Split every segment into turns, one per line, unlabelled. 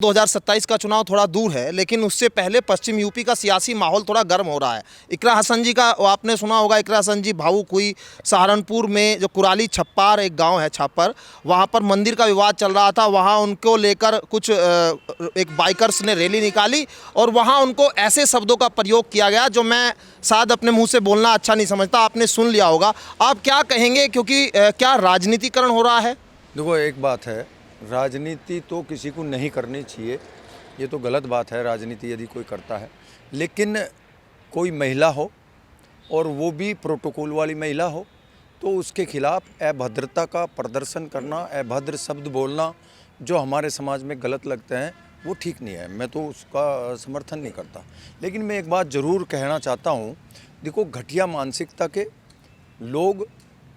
2027 का चुनाव थोड़ा दूर है, लेकिन उससे पहले पश्चिम यूपी का सियासी माहौल थोड़ा गर्म हो रहा है। इकरा हसन जी का आपने सुना होगा, इकरा हसन जी भावुक सहारनपुर में जो कुराली छप्पार एक गांव है छापर, वहां पर मंदिर का विवाद चल रहा था। वहां उनको लेकर कुछ एक बाइकर्स ने रैली निकाली और वहां उनको ऐसे शब्दों का प्रयोग किया गया जो मैं शायद अपने मुंह से बोलना अच्छा नहीं समझता। आपने सुन लिया होगा, आप क्या कहेंगे? क्योंकि क्या राजनीतिकरण हो रहा है?
देखो, एक बात है, राजनीति तो किसी को नहीं करनी चाहिए, ये तो गलत बात है राजनीति यदि कोई करता है। लेकिन कोई महिला हो और वो भी प्रोटोकॉल वाली महिला हो तो उसके खिलाफ अभद्रता का प्रदर्शन करना, अभद्र शब्द बोलना जो हमारे समाज में गलत लगते हैं वो ठीक नहीं है। मैं तो उसका समर्थन नहीं करता। लेकिन मैं एक बात ज़रूर कहना चाहता हूँ, देखो, घटिया मानसिकता के लोग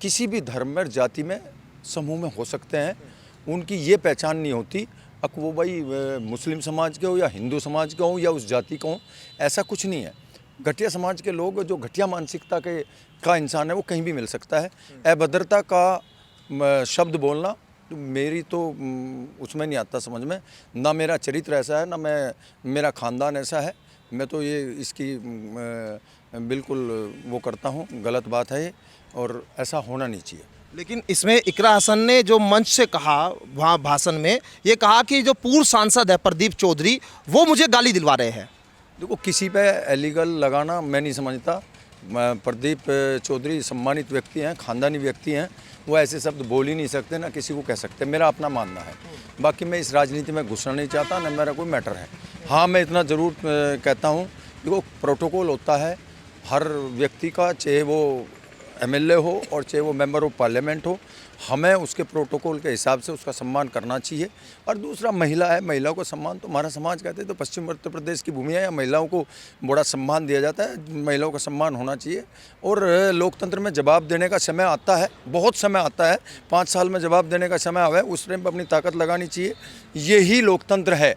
किसी भी धर्म में, जाति में, समूह में हो सकते हैं। उनकी ये पहचान नहीं होती अब वो भाई मुस्लिम समाज के हो या हिंदू समाज के हो या उस जाति के हो, ऐसा कुछ नहीं है। घटिया समाज के लोग, जो घटिया मानसिकता का इंसान है, वो कहीं भी मिल सकता है। अभद्रता का शब्द बोलना मेरी तो उसमें नहीं आता समझ में। ना मेरा चरित्र ऐसा है, ना मेरा ख़ानदान ऐसा है। मैं तो ये इसकी बिल्कुल वो करता हूँ, गलत बात है ये और ऐसा होना नहीं चाहिए।
लेकिन इसमें इकरा हसन ने जो मंच से कहा, वहाँ भाषण में ये कहा कि जो पूर्व सांसद है प्रदीप चौधरी, वो मुझे गाली दिलवा रहे हैं।
देखो, किसी पे एलीगल लगाना मैं नहीं समझता। प्रदीप चौधरी सम्मानित व्यक्ति हैं, खानदानी व्यक्ति हैं, वो ऐसे शब्द बोल ही नहीं सकते, ना किसी को कह सकते। मेरा अपना मानना है। बाकी मैं इस राजनीति में घुसना नहीं चाहता, ना मेरा कोई मैटर है। हाँ, मैं इतना ज़रूर कहता हूँ, देखो, प्रोटोकॉल होता है हर व्यक्ति का, चाहे वो एमएलए हो और चाहे वो मेंबर ऑफ पार्लियामेंट हो। हमें उसके प्रोटोकॉल के हिसाब से उसका सम्मान करना चाहिए। और दूसरा, महिला है, महिलाओं को सम्मान तो हमारा समाज कहते हैं, तो पश्चिम उत्तर प्रदेश की भूमि है, या महिलाओं को बड़ा सम्मान दिया जाता है। महिलाओं का सम्मान होना चाहिए। और लोकतंत्र में जवाब देने का समय आता है, बहुत समय आता है। 5 साल में जवाब देने का समय आवे, उस टाइम पर अपनी ताकत लगानी चाहिए। यही लोकतंत्र है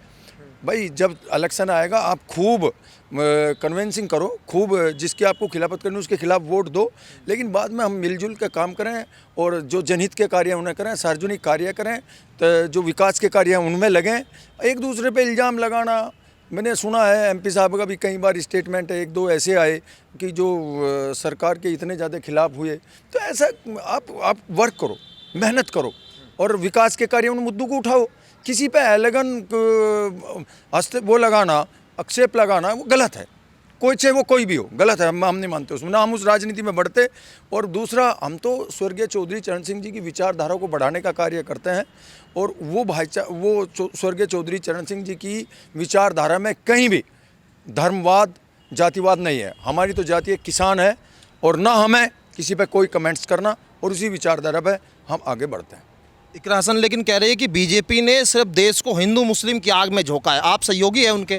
भाई। जब इलेक्शन आएगा, आप खूब कन्विंसिंग करो, खूब जिसकी आपको खिलाफत करनी उसके खिलाफ वोट दो, लेकिन बाद में हम मिलजुल के काम करें और जो जनहित के कार्य उन्हें करें, सार्वजनिक कार्य करें, तो जो विकास के कार्य हैं उनमें लगें। एक दूसरे पे इल्ज़ाम लगाना, मैंने सुना है एमपी साहब का भी कई बार स्टेटमेंट है, 1-2 ऐसे आए कि जो सरकार के इतने ज़्यादा खिलाफ हुए। तो ऐसा आप वर्क करो, मेहनत करो और विकास के कार्य, उन मुद्दों को उठाओ। किसी पे एलेगन वो लगाना, आक्षेप लगाना, वो गलत है। कोई चाहे वो कोई भी हो, गलत है। हम नहीं मानते उसमें, ना हम उस राजनीति में बढ़ते। और दूसरा, हम तो स्वर्गीय चौधरी चरण सिंह जी की विचारधारा को बढ़ाने का कार्य करते हैं। और वो स्वर्गीय चौधरी चरण सिंह जी की विचारधारा में कहीं भी धर्मवाद, जातिवाद नहीं है। हमारी तो जाति एक किसान है और ना हमें किसी पे कोई कमेंट्स करना, और उसी विचारधारा पर हम आगे बढ़ते हैं।
इकरा हसन लेकिन कह रहे हैं कि बीजेपी ने सिर्फ देश को हिंदू मुस्लिम की आग में झोंका है। आप सहयोगी है उनके?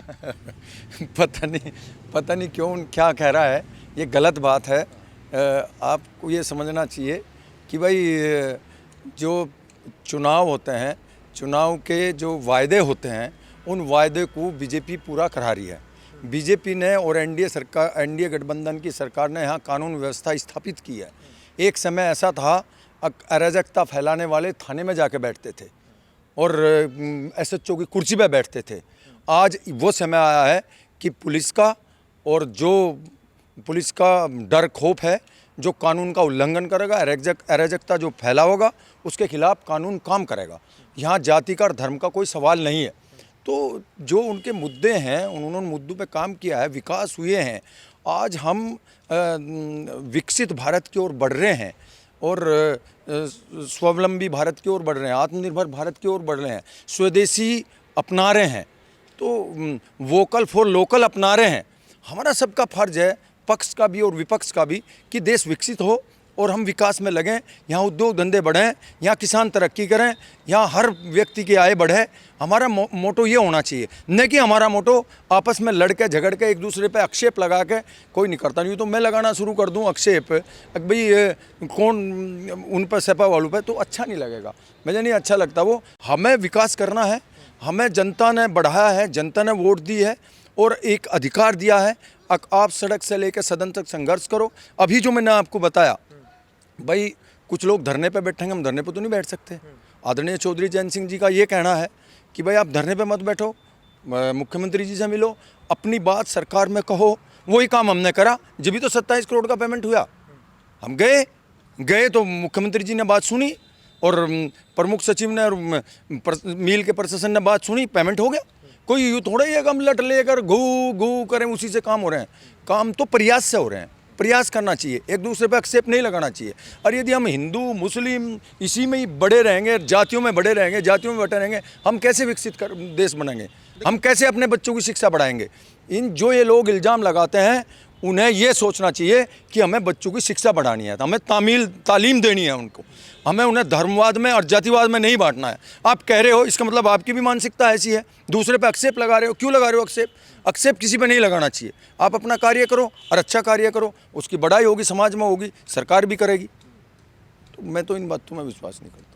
पता नहीं क्यों क्या कह रहा है, ये गलत बात है। आपको ये समझना चाहिए कि भाई जो चुनाव होते हैं, चुनाव के जो वायदे होते हैं, उन वायदे को बीजेपी पूरा करा रही है। बीजेपी ने और एनडीए गठबंधन की सरकार ने यहाँ कानून व्यवस्था स्थापित की है। एक समय ऐसा था, अराजकता फैलाने वाले थाने में जाके बैठते थे और एसएचओ की कुर्सी पे बैठते थे। आज वो समय आया है कि पुलिस का डर खौफ है, जो कानून का उल्लंघन करेगा, अराजकता जो फैला होगा, उसके खिलाफ कानून काम करेगा। यहाँ जाति का और धर्म का कोई सवाल नहीं है। तो जो उनके मुद्दे हैं, उन्होंने मुद्दों पे काम किया है, विकास हुए हैं। आज हम विकसित भारत की ओर बढ़ रहे हैं और स्वावलंबी भारत की ओर बढ़ रहे हैं, आत्मनिर्भर भारत की ओर बढ़ रहे हैं, स्वदेशी अपना रहे हैं, तो वोकल फॉर लोकल अपना रहे हैं। हमारा सबका फर्ज है, पक्ष का भी और विपक्ष का भी, कि देश विकसित हो और हम विकास में लगें। यहाँ उद्योग धंधे बढ़ें, यहाँ किसान तरक्की करें, यहाँ हर व्यक्ति की आय बढ़े। हमारा मोटो ये होना चाहिए, न कि हमारा मोटो आपस में लड़के झगड़ के एक दूसरे पे आक्षेप लगा के। कोई नहीं करता, नहीं तो मैं लगाना शुरू कर दूँ आक्षेप, भाई कौन उन पर सपा वालों पे, तो अच्छा नहीं लगेगा, मुझे नहीं अच्छा लगता वो। हमें विकास करना है, हमें जनता ने बढ़ाया है, जनता ने वोट दी है और एक अधिकार दिया है। आप सड़क से लेकर सदन तक संघर्ष करो। अभी जो मैंने आपको बताया, भाई कुछ लोग धरने पे बैठेंगे, हम धरने पे तो नहीं बैठ सकते। आदरणीय चौधरी चरण सिंह जी का ये कहना है कि भाई आप धरने पे मत बैठो, मुख्यमंत्री जी से मिलो, अपनी बात सरकार में कहो। वही काम हमने करा, जब भी तो 27 करोड़ का पेमेंट हुआ। हम गए तो मुख्यमंत्री जी ने बात सुनी और प्रमुख सचिव ने और मील के प्रशासन ने बात सुनी, पेमेंट हो गया। कोई यूँ थोड़ा ही है कि हम लट लेकर घू करें उसी से काम हो रहे हैं। काम तो प्रयास से हो रहे हैं, प्रयास करना चाहिए, एक दूसरे पे आक्षेप नहीं लगाना चाहिए। और यदि हम हिंदू मुस्लिम इसी में ही बड़े रहेंगे, जातियों में बड़े रहेंगे, जातियों में बटे रहेंगे, हम कैसे विकसित देश बनेंगे? हम कैसे अपने बच्चों की शिक्षा बढ़ाएंगे? जो ये लोग इल्ज़ाम लगाते हैं उन्हें ये सोचना चाहिए कि हमें बच्चों की शिक्षा बढ़ानी है, तो हमें तालीम देनी है उनको, हमें उन्हें धर्मवाद में और जातिवाद में नहीं बांटना है। आप कह रहे हो, इसका मतलब आपकी भी मानसिकता ऐसी है, दूसरे पे आक्षेप लगा रहे हो। क्यों लगा रहे हो आक्षेप किसी पे नहीं लगाना चाहिए। आप अपना कार्य करो और अच्छा कार्य करो, उसकी बढ़ाई होगी, समाज में होगी, सरकार भी करेगी। तो मैं तो इन बातों में विश्वास नहीं करता।